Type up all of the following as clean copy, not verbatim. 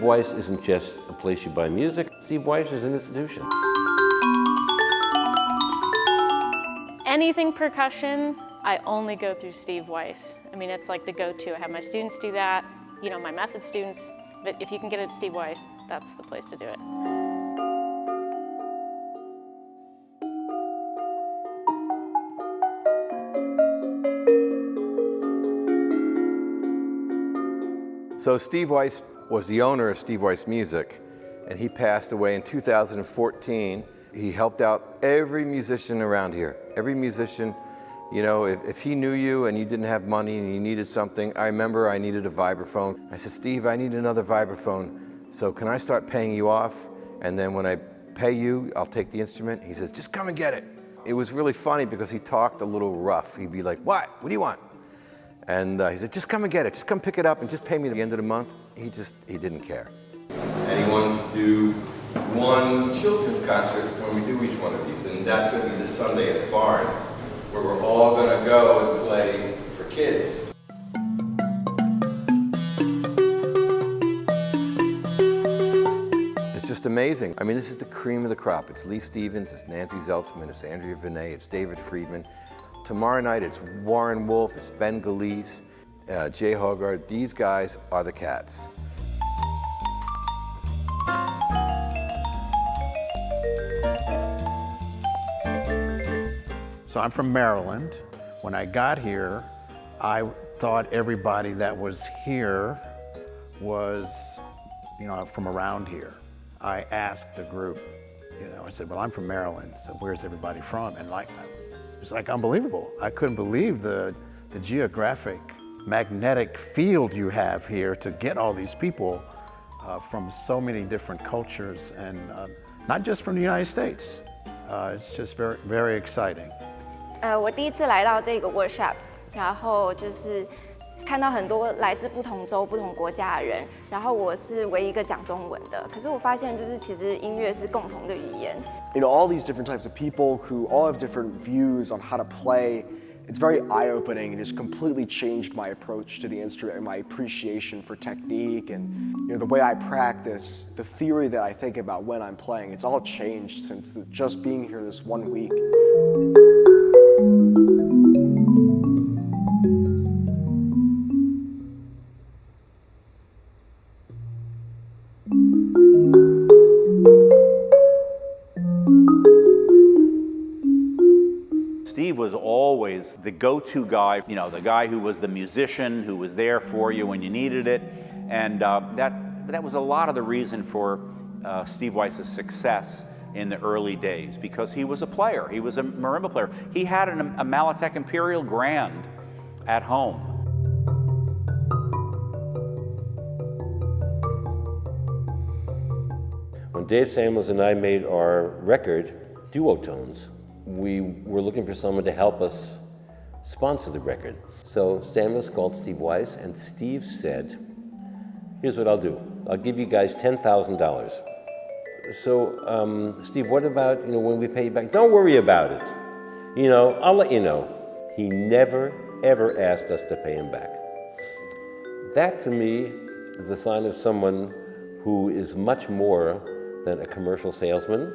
Weiss isn't just a place you buy music. Steve Weiss is an institution. Anything percussion, I only go through Steve Weiss. I mean, it's like the go-to. I have my students do that, you know, my method students, but if you can get it at Steve Weiss, that's the place to do it. So Steve Weiss was the owner of Steve Weiss Music, and he passed away in 2014. He helped out every musician around here. Every musician, you know, if he knew you and you didn't have money and you needed something, I remember I needed a vibraphone. I said, Steve, I need another vibraphone. So can I start paying you off? And then when I pay you, I'll take the instrument. He says, just come and get it. It was really funny because he talked a little rough. He'd be like, what? What do you want? And he said, just come and get it. Just come pick it up and just pay me at the end of the month. He didn't care. And he wanted to do one children's concert when we do each one of these. And that's going to be this Sunday at the Barnes, where we're all going to go and play for kids. It's just amazing. I mean, this is the cream of the crop. It's Lee Stevens, it's Nancy Zeltzman, it's Andrea Vinay, it's David Friedman. Tomorrow night, it's Warren Wolf, it's Ben Galise, Jay Hogarth. These guys are the cats. So I'm from Maryland. When I got here, I thought everybody that was here was, you know, from around here. I asked the group, you know, I said, well, I'm from Maryland, so where's everybody from? And like, it was like unbelievable. I couldn't believe the geographic, magnetic field you have here to get all these people from so many different cultures, and not just from the United States. It's just very, very exciting. 我第一次来到这个 workshop， 然后就是看到很多来自不同州、不同国家的人，然后我是唯一一个讲中文的。可是我发现，就是其实音乐是共同的语言。You know, all these different types of people who all have different views on how to play. It's very eye-opening and just completely changed my approach to the instrument and my appreciation for technique and, you know, the way I practice, the theory that I think about when I'm playing. It's all changed since just being here this 1 week. Steve was always the go-to guy, you know, the guy who was the musician, who was there for you when you needed it. And that was a lot of the reason for Steve Weiss's success in the early days, because he was a player. He was a marimba player. He had a Mallet Imperial Grand at home. When Dave Samuels and I made our record, Duotones, we were looking for someone to help us sponsor the record. So Samuels called Steve Weiss, and Steve said, here's what I'll do. I'll give you guys $10,000. So, Steve, what about, you know, when we pay you back? Don't worry about it. You know, I'll let you know. He never, ever asked us to pay him back. That, to me, is a sign of someone who is much more than a commercial salesman.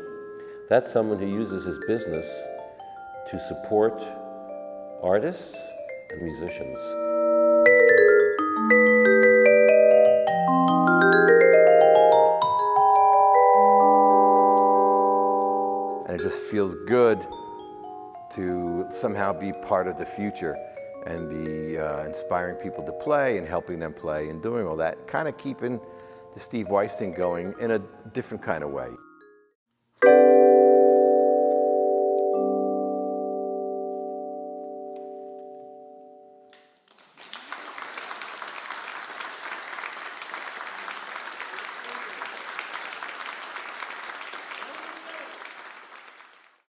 That's someone who uses his business to support artists and musicians. And it just feels good to somehow be part of the future and be inspiring people to play and helping them play and doing all that, kind of keeping the Steve Weiss thing going in a different kind of way.